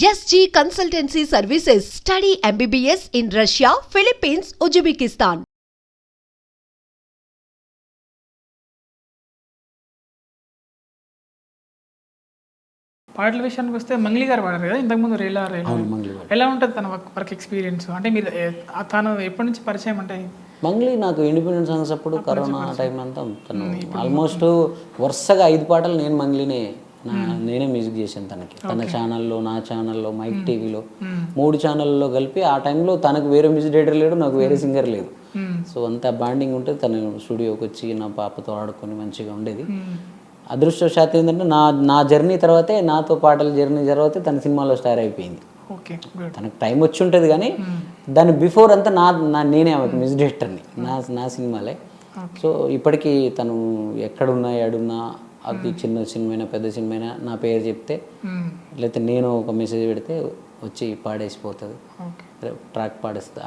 SG Consultancy Services. Study MBBS in Russia, Philippines, Uzbekistan. పాటల విషయానికి వస్తే మంగ్లీ గారు పాడారు కదా ఇంతకుముందు రేలా రేలా. ఎలా ఉంటుంది తన వర్క్ ఎక్స్పీరియన్స్? అంటే మీరు తను ఎప్పటి నుంచి పరిచయం అంటే? మంగ్లీ నాకు ఇండిపెండెన్స్ సాంగ్స్ అప్పుడు కరోనా టైం అంతా తను ఆల్మోస్ట్ వరుసగా 5 పాటలు నేను మంగ్లీనే నేనే మ్యూజిక్ చేశాను తనకి. తన ఛానల్లో, నా ఛానల్లో, మైక్ టీవీలో 3 ఛానల్లో కలిపి ఆ టైంలో తనకు వేరే మ్యూజిక్ డైరెక్టర్ లేడు, నాకు వేరే సింగర్ లేదు. సో అంత బాండింగ్ ఉంటే తను స్టూడియోకి వచ్చి నా పాపతో ఆడుకొని మంచిగా ఉండేది. అదృష్టవశాత్తు ఏంటంటే నా జర్నీ తర్వాతే, నాతో పాటల జర్నీ తర్వాతే తన సినిమాలో స్టార్ అయిపోయింది. తనకు టైం వచ్చి ఉంటుంది కానీ దాని బిఫోర్ అంతా నేనే ఆమెకు మ్యూజిక్ డైరెక్టర్ని, నా సినిమాలే. సో ఇప్పటికీ తను ఎక్కడున్నా ఏడున్నా, అది చిన్న సినిమా పెద్ద సినిమా నా పేరు చెప్తే లేకపోతే నేను ఒక మెసేజ్ పెడితే వచ్చి పాడేసిపోతుంది, ట్రాక్ పాడేస్తుంది.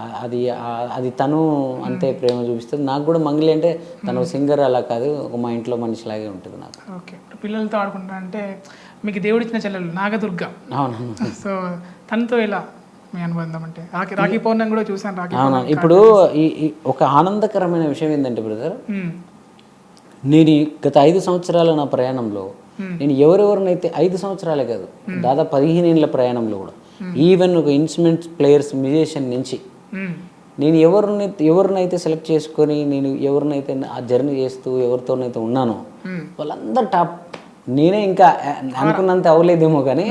అది తను అంతే ప్రేమ చూపిస్తుంది. నాకు కూడా మంగ్లీ అంటే తను సింగర్ అలా కాదు, ఒక మా ఇంట్లో మనిషిలాగే ఉంటుంది నాకు. ఓకే, పిల్లలతో ఆడుకుంటా అంటే మీకు దేవుడు ఇచ్చిన చెల్లెలు నాగదుర్గ. అవును. సో తనతో ఎలా మీ అనుబంధం? అంటే రాఖీ పౌర్ణమి కూడా చూసాను. అవును. ఇప్పుడు ఒక ఆనందకరమైన విషయం ఏంటంటే బ్రదర్, నేను గత 5 సంవత్సరాల నా ప్రయాణంలో నేను ఎవరెవరినైతే 5 సంవత్సరాలే కాదు దాదాపు 15 ఏళ్ళ ప్రయాణంలో కూడా ఈవెన్ ఒక ఇన్స్ట్రుమెంట్ ప్లేయర్స్, మ్యూజిషియన్ నుంచి నేను ఎవరినైతే సెలెక్ట్ చేసుకొని నేను ఎవరినైతే ఆ జర్నీ చేస్తూ ఎవరితోనైతే ఉన్నానో వాళ్ళందరూ టాప్. నేనే ఇంకా అనుకున్నంత అవ్వలేదేమో కానీ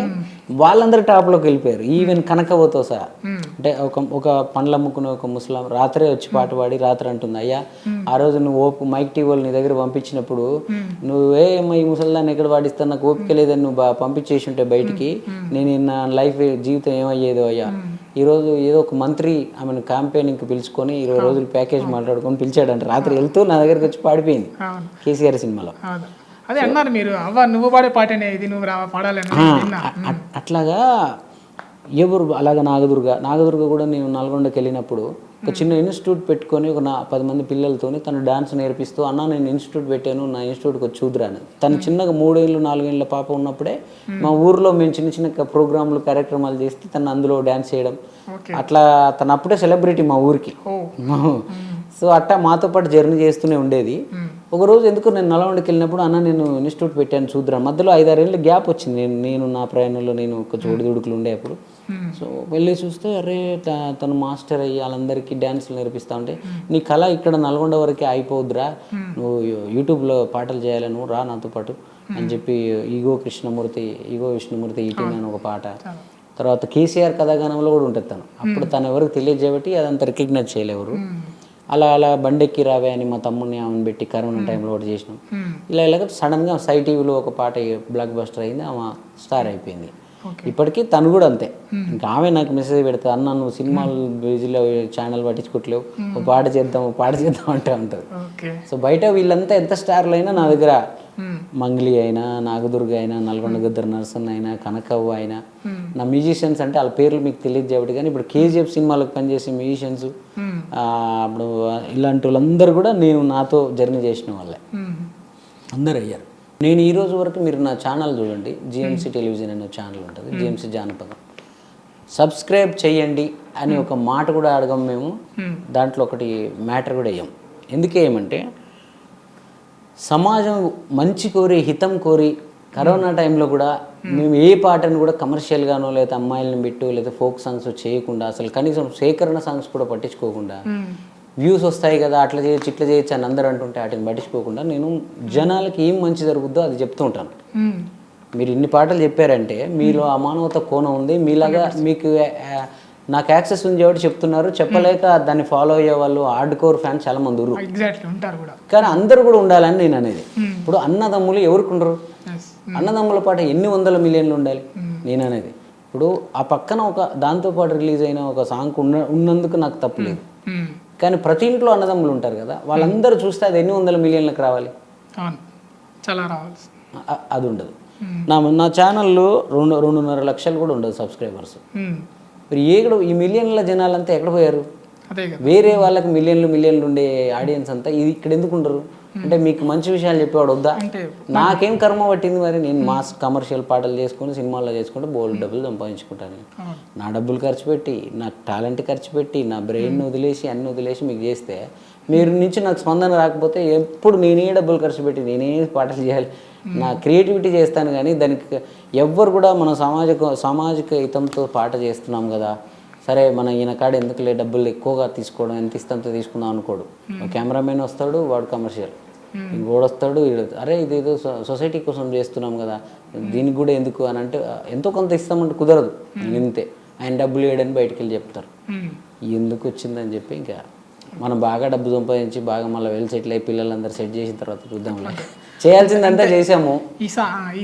వాళ్ళందరూ టాప్లోకి వెళ్ళిపోయారు, ఈవెన్ కనకవతో సహా. అంటే ఒక పండ్లు అమ్ముకునే ఒక ముస్లాం రాత్రే వచ్చి పాట పాడి రాత్రి అంటుంది, అయ్యా ఆ రోజు నువ్వు మైక్ టీవీ నీ దగ్గర పంపించినప్పుడు నువ్వేమో ఈ ముసల్దాన్ని ఎక్కడ పాడిస్తా, నాకు ఓపిక లేదని నువ్వు పంపించేసి ఉంటే బయటికి, నేను నా లైఫ్ జీవితం ఏమయ్యేదో అయ్యా. ఈరోజు ఏదో ఒక మంత్రి ఆమెను క్యాంపెయినింగ్కి పిలుచుకొని 20 రోజులు ప్యాకేజ్ మాట్లాడుకొని పిలిచాడంట. రాత్రి వెళ్తూ నా దగ్గరికి వచ్చి పాడిపోయింది కేసీఆర్ సినిమాలో. అదే అన్నారు మీరు, అవ్వ నువ్వు పాడే పాటనే ఇది, నువ్వు పాడాలని. అట్లాగా ఎవరు అలాగా నాగదుర్గ కూడా నేను నల్గొండకి వెళ్ళినప్పుడు ఒక చిన్న ఇన్స్టిట్యూట్ పెట్టుకొని ఒక 10 మంది పిల్లలతో తను డాన్స్ నేర్పిస్తూ, అన్న నేను ఇన్స్టిట్యూట్ పెట్టాను, నా ఇన్స్టిట్యూట్కి వచ్చి చూద్రాను. తను చిన్నగా 3 ఏళ్ళు 4 ఏళ్ళ పాప ఉన్నప్పుడే మా ఊర్లో మేము చిన్న చిన్న ప్రోగ్రాంలు కార్యక్రమాలు చేస్తే తను అందులో డ్యాన్స్ చేయడం, అట్లా తను అప్పుడే సెలబ్రిటీ మా ఊరికి. సో అట్టా మాతో పాటు జర్నీ చేస్తూనే ఉండేది. ఒకరోజు ఎందుకు నేను నల్గొండకి వెళ్ళినప్పుడు, అన్న నేను ఇన్స్టిట్యూట్ పెట్టాను చూద్దాం. మధ్యలో 5-6 ఏళ్ళ గ్యాప్ వచ్చింది. నేను నా ప్రయాణంలో నేను ఒక చోడుదుడుకులు ఉండే అప్పుడు. సో వెళ్ళి చూస్తే అరే తను మాస్టర్ అయ్యి వాళ్ళందరికీ డ్యాన్స్లు నేర్పిస్తా ఉంటే, నీ కళ ఇక్కడ నల్గొండ వరకే అయిపోద్దురా, నువ్వు యూట్యూబ్లో పాటలు చేయాలి, నువ్వు రా నాతో పాటు అని చెప్పి ఈగో విష్ణుమూర్తి ఈటీవీ అని ఒక పాట, తర్వాత కేసీఆర్ కథాగానంలో కూడా ఉంటుంది తను. అప్పుడు తను ఎవరికి తెలియజేయబట్టి అదంతా రికగ్నైజ్ చేయలేవరు. అలా బండెక్కి రావే అని మా తమ్ముడిని ఆమెను పెట్టి కరోనా టైంలో ఒకటి చేసినాం. ఇలా సడన్గా సై టీవీలో ఒక పాట బ్లాక్ బస్టర్ అయింది, ఆమె స్టార్ అయిపోయింది. ఇప్పటికీ తను కూడా అంతే. ఇంకా ఆమె నాకు మెసేజ్ పెడతా, అన్న నువ్వు సినిమాలు బిజీలో ఛానల్ పట్టించుకోవట్లేవు, ఒక పాట చేద్దాం అంటే ఉంటుంది. సో బయట వీళ్ళంతా ఎంత స్టార్లు అయినా నా దగ్గర మంగ్లీ అయినా, నాగదుర్గ అయినా, నల్గొండ గద్దర్ నరసన్ అయినా, కనకవ్వ అయినా, నా మ్యూజిషియన్స్ అంటే వాళ్ళ పేర్లు మీకు తెలియజేయబట్టి. కానీ ఇప్పుడు కేజీఎఫ్ సినిమాలకు పనిచేసే మ్యూజిషియన్స్, ఇప్పుడు ఇలాంటి వాళ్ళందరూ కూడా నేను నాతో జర్నీ చేసిన వాళ్ళే అందరూ అయ్యారు. నేను ఈ రోజు వరకు మీరు నా ఛానల్ చూడండి, జిఎంసీ టెలివిజన్ అనే ఛానల్ ఉంటుంది, జిఎంసీ జానపదం, సబ్స్క్రైబ్ చేయండి అని ఒక మాట కూడా అడగం మేము. దాంట్లో ఒకటి మ్యాటర్ కూడా వేయం. ఎందుకేయమంటే సమాజం మంచి కోరి, హితం కోరి, కరోనా టైంలో కూడా మేము ఏ పాటను కూడా కమర్షియల్గానో లేదా అమ్మాయిలను పెట్టు లేదా ఫోక్ సాంగ్స్ చేయకుండా, అసలు కనీసం సేకరణ సాంగ్స్ కూడా పట్టించుకోకుండా, వ్యూస్ వస్తాయి కదా అట్లా చేయొచ్చు ఇట్లా చేయొచ్చు అని అందరూ అంటుంటే వాటిని పట్టించుకోకుండా నేను జనాలకి ఏం మంచి జరుగుద్దో అది చెప్తూ ఉంటాను. మీరు ఇన్ని పాటలు చెప్పారంటే మీలో అమానవత కోణం ఉంది, మీలాగా మీకు నాకు యాక్సెస్ ఉంది కాబట్టి చెప్తున్నారు. చెప్పలేక దాన్ని ఫాలో అయ్యే వాళ్ళు హార్డ్ కోర్ ఫ్యాన్స్ చాలా మంది ఉంటారు. కానీ అందరూ కూడా ఉండాలని నేను అనేది. ఇప్పుడు అన్నదమ్ములు ఎవరికి ఉండరు? అన్నదమ్ముల పాట ఎన్ని 100 మిలియన్లు ఉండాలి నేను అనేది. ఇప్పుడు ఆ పక్కన ఒక దాంతోపాటు రిలీజ్ అయిన ఒక సాంగ్ ఉన్నందుకు నాకు తప్పులేదు. కానీ ప్రతి ఇంట్లో అన్నదమ్ములు ఉంటారు కదా, వాళ్ళందరూ చూస్తే అది ఎన్ని 100 మిలియన్లకు రావాలి? అది ఉండదు. నా ఛానల్లో 2.5 లక్షలు కూడా ఉండదు సబ్స్క్రైబర్స్. మరి ఈ మిలియన్ల జనాలంతా ఎక్కడ పోయారు? అదే కదా. వేరే వాళ్ళకి మిలియన్లు ఉండే ఆడియన్స్ అంతా ఇది ఇక్కడ ఎందుకు ఉండరు అంటే మీకు మంచి విషయాలు చెప్పేవాడు వద్దా? అంటే నాకేం కర్మ పట్టింది మరి? నేను మాస్ కమర్షియల్ పాటలు చేసుకుని సినిమాల్లో చేసుకుంటే బోల్డ్ డబ్బులు సంపాదించుకుంటాను. నా డబ్బులు ఖర్చు పెట్టి, నా టాలెంట్ ఖర్చు పెట్టి, నా బ్రెయిన్ వదిలేసి అన్ని వదిలేసి మీకు చేస్తే మీరు నుంచి నాకు స్పందన రాకపోతే ఎప్పుడు నేనే డబ్బులు ఖర్చు పెట్టి నేనే పాటలు చేయాలి? నా క్రియేటివిటీ చేస్తాను కానీ దానికి ఎవ్వరు కూడా మనం సామాజిక హితంతో పాట చేస్తున్నాం కదా, సరే మన ఈయన కాడ ఎందుకులే డబ్బులు ఎక్కువగా తీసుకోవడం, ఎంత ఇస్తంతో తీసుకుందాం అనుకోడు. కెమెరామెన్ వస్తాడు, వాడు కమర్షియల్, ఇంకోడు వస్తాడు, అరే ఇదేదో సొసైటీ కోసం చేస్తున్నాం కదా దీనికి కూడా ఎందుకు అని అంటే ఎంతో కొంత ఇస్తామంటే కుదరదు. ఇంతే ఆయన డబ్బులు వేయడని బయటికి వెళ్ళి చెప్తారు. ఎందుకు వచ్చిందని చెప్పి ఇంకా మనం బాగా డబ్బు సంపాదించి బాగా మళ్ళీ వెల్ సెటిల్ అయ్యి పిల్లలందరూ సెట్ చేసిన తర్వాత చూద్దాం. చేయాల్సిందంతా చేసాము. ఈ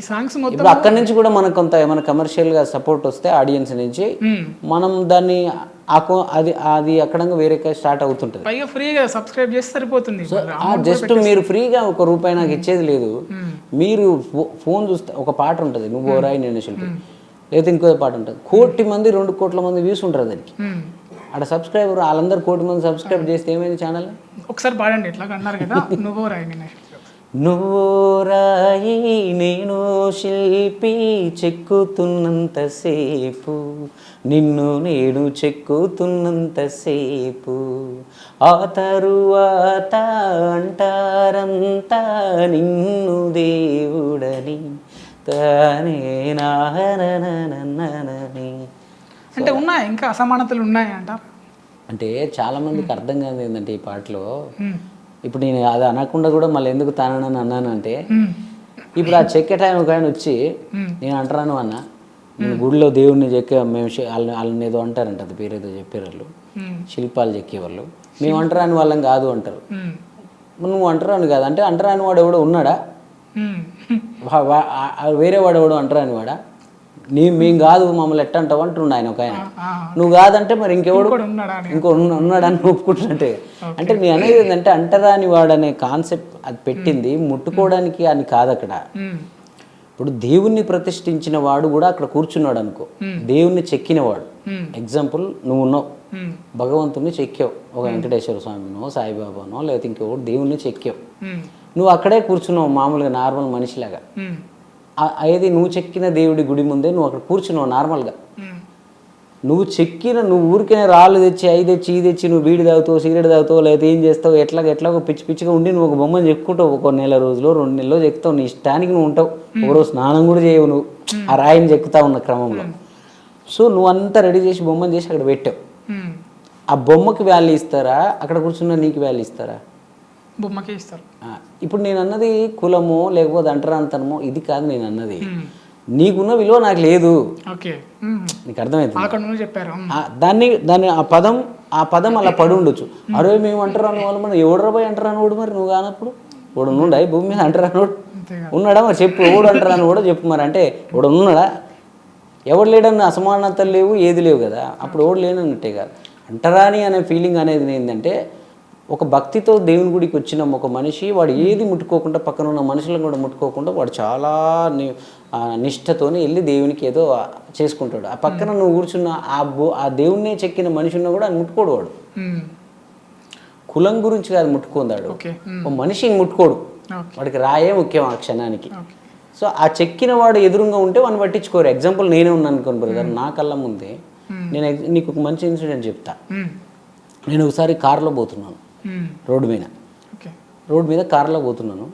సాంగ్స్ ఇప్పుడు అక్కడి నుంచి కూడా మనకు కొంత ఏమైనా కమర్షియల్గా సపోర్ట్ వస్తే ఆడియన్స్ నుంచి మనం దాన్ని అది అక్కడ వేరే స్టార్ట్ అవుతుంటుంది. పైగా ఫ్రీగా సబ్స్క్రైబ్ చేస్తే సరిపోతుంది. జస్ట్ మీరు ఫ్రీగా ₹1 నాకు ఇచ్చేది లేదు. మీరు ఫోన్ చూస్తే ఒక పాట ఉంటుంది, నువ్వు రాయి నేను శిల్పి, లేదా ఇంకో పాట ఉంటుంది, 1 కోటి మంది 2 కోట్ల మంది వ్యూస్ ఉంటారు దానికి. అక్కడ సబ్స్క్రైబర్ వాళ్ళందరూ 1 కోటి మంది సబ్స్క్రైబ్ చేస్తే ఏమైంది ఛానల్? ఒకసారి పాడండి ఎట్లా అన్నారు కదా, నువ్వు రాయి నువ్వు రాయి నేను శిల్పి చెక్కుతున్నంతసేపు, నిన్ను నేను చెక్కుతున్నంతసేపు, ఆ తరువాత అంటారంతా నిన్ను దేవుడని తానే నాననననని. అంటే ఉన్నాయి ఇంకా అసమానతలు ఉన్నాయి అంటారు. అంటే చాలామందికి అర్థం కాదు ఏంటంటే ఈ పాటలో, ఇప్పుడు నేను అది అనకుండా కూడా మళ్ళీ ఎందుకు తానని అన్నానంటే, ఇప్పుడు ఆ చెక్కేటాయన ఒక ఆయన వచ్చి నేను అంటాను అన్న, నేను గుడిలో దేవుడిని చెక్కే మేము వాళ్ళని ఏదో అంటారంట, అది పేరేదో చెప్పారు వాళ్ళు, శిల్పాలు చెక్కేవాళ్ళు, మేము అంటరాని వాళ్ళం కాదు అంటారు. నువ్వు అంటరాని కాదు అంటే అంటరాని వాడు ఎవడో ఉన్నాడా? వేరే వాడు ఎవడో అంటరాని వాడా? మేము కాదు మమ్మల్ని ఎట్ట అంటావు అంటుండ ఆయన ఒక ఆయన. నువ్వు కాదంటే మరి ఇంకెవడు ఉన్నాడని ఒప్పుకుంటున్నట్టే. అంటే నేను అనేది ఏంటంటే అంటరాని వాడు అనే కాన్సెప్ట్ అది పెట్టింది ముట్టుకోవడానికి అని కాదు అక్కడ. ఇప్పుడు దేవుణ్ణి ప్రతిష్ఠించిన వాడు కూడా అక్కడ కూర్చున్నాడు అనుకో, దేవుణ్ణి చెక్కినవాడు. ఎగ్జాంపుల్ నువ్వు ఉన్నావు, భగవంతుని చెక్కావు, ఒక వెంకటేశ్వర స్వామినో సాయిబాబానో లేకపోతే ఇంకెవరు దేవుణ్ణి చెక్కావు, నువ్వు అక్కడే కూర్చున్నావు మామూలుగా నార్మల్ మనిషిలాగా. ఏది నువ్వు చెక్కిన దేవుడి గుడి ముందే నువ్వు అక్కడ కూర్చున్నావు నార్మల్గా. నువ్వు నువ్వు ఊరికే రాళ్ళు తెచ్చి అవి తెచ్చి ఇది తెచ్చి నువ్వు బీడి తాగుతావు, సిగరెట్ తాగుతావు, లేకపోతే ఏం చేస్తావు, ఎట్లాగో పిచ్చిగా ఉండి నువ్వు ఒక బొమ్మను చెక్కుంటావు. ఒక నెల రోజులో 2 నెలలో చెక్కుతావు, నీ ఇష్టానికి నువ్వు ఉంటావు. ఒకరోజు స్నానం కూడా చేయవు నువ్వు ఆ రాయిని చెక్కుతా ఉన్న క్రమంలో. సో నువ్వు అంతా రెడీ చేసి బొమ్మను చేసి అక్కడ పెట్టావు. ఆ బొమ్మకి వాల్యూ ఇస్తారా, అక్కడ కూర్చున్న నీకు వాల్యూ ఇస్తారా? బొమ్మకే ఇస్తారు. ఇప్పుడు నేను అన్నది కులమో లేకపోతే అంటరాంతనమో ఇది కాదు నేను అన్నది. నీకున్న విలువ నాకు లేదు. నీకు అర్థమవుతుంది దాన్ని ఆ పదం అలా పడి ఉండొచ్చు. అరే మేము అంటరాని వాళ్ళు మనం ఎవడు పోయి అంటరానివాడు మరి నువ్వు కానప్పుడు వాడు ఉన్నాడా ఈ భూమి మీద అంటరానివాడు ఉన్నాడా మరి చెప్పు, ఎవడు అంటరాని కూడా చెప్పు మరి. అంటే వాడు ఉన్నాడా? ఎవడు లేడన్న అసమానతలు లేవు, ఏది లేవు కదా, అప్పుడు ఎవడు లేనన్నట్టే కాదు. అంటరాని అనే ఫీలింగ్ అనేది ఏంటంటే ఒక భక్తితో దేవుని గుడికి వచ్చిన ఒక మనిషి వాడు ఏది ముట్టుకోకుండా పక్కన ఉన్న మనుషులను కూడా ముట్టుకోకుండా వాడు చాలా నిష్ఠతోని వెళ్ళి దేవునికి ఏదో చేసుకుంటాడు. ఆ పక్కన నువ్వు కూర్చున్న ఆ దేవుణ్ణే చెక్కిన మనిషి ఉన్నా కూడా ఆయన ముట్టుకోడు. వాడు కులం గురించి కాదు ముట్టుకుందాడు, ఒక మనిషిని ముట్టుకోడు, వాడికి రాయే ముఖ్యం ఆ క్షణానికి. సో ఆ చెక్కిన వాడు ఎదురుగా ఉంటే వాడిని పట్టించుకోరు. ఎగ్జాంపుల్ నేనే ఉన్నాను అనుకోను బ్రదర్, నా కళ్ళ ముందే నేను నీకు ఒక మంచి ఇన్సిడెంట్ చెప్తా. నేను ఒకసారి కారులో పోతున్నాను, రోడ్డు మీద కారులో పోతున్నాను.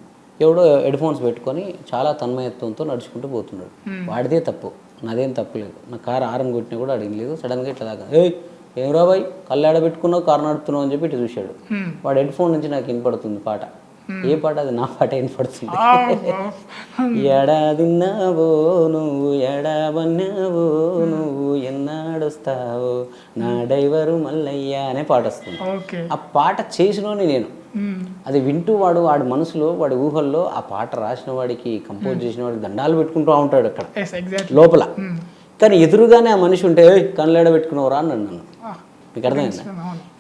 ఎవడో హెడ్ ఫోన్స్ పెట్టుకొని చాలా తన్మయత్వంతో నడుచుకుంటూ పోతున్నాడు. వాడిదే తప్పు, నాదేం తప్పు లేదు. నా కారు ఆరం కొట్టినా కూడా అడిగలేదు. సడన్గా ఇట్లా దాకా ఏం రాబాయ్ కళ్ళాడ పెట్టుకున్నావు కారు నడుపుతున్నావు అని చెప్పి ఇటు చూశాడు. వాడు హెడ్ ఫోన్ నుంచి నాకు వినపడుతుంది పాట. ఏ పాట? అది నా పాట వినపడుతుంది. ఎడాదిన్నావో నువ్వు ఎడావన్నావో నువ్వు ఎన్నాడొస్తావో నా డ్రైవరు మల్లయ్య అనే పాట వస్తుంది. ఆ పాట చేసినోని నేను. అది వింటూ వాడి మనసులో వాడి ఊహల్లో ఆ పాట రాసిన వాడికి కంపోజ్ చేసిన వాడికి దండాలు పెట్టుకుంటూ ఉంటాడు అక్కడ లోపల. కానీ ఎదురుగానే ఆ మనిషి ఉంటే కళ్ళేడ పెట్టుకున్నావురా అని నన్ను. మీకు అర్థమైందా?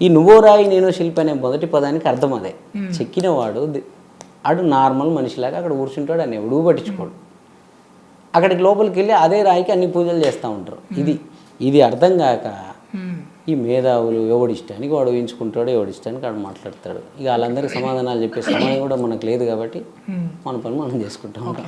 ఈ నువ్వో రాయి నేను శిల్పి అనే మొదటి పదానికి అర్థం అదే. చెక్కినవాడు ఆడు నార్మల్ మనిషిలాగా అక్కడ కూర్చుంటాడు, అని ఎవడూ పట్టించుకోడు. అక్కడికి లోపలికి వెళ్ళి అదే రాయికి అన్ని పూజలు చేస్తూ ఉంటారు. ఇది అర్థం కాక ఈ మేధావులు ఎవడిష్టానికి వాడు ఊహించుకుంటాడు, ఎవడిష్టానికి వాడు మాట్లాడతాడు. ఇక వాళ్ళందరికీ సమాధానాలు చెప్పే సమయం కూడా మనకు లేదు కాబట్టి మన పని మనం చేసుకుంటాం.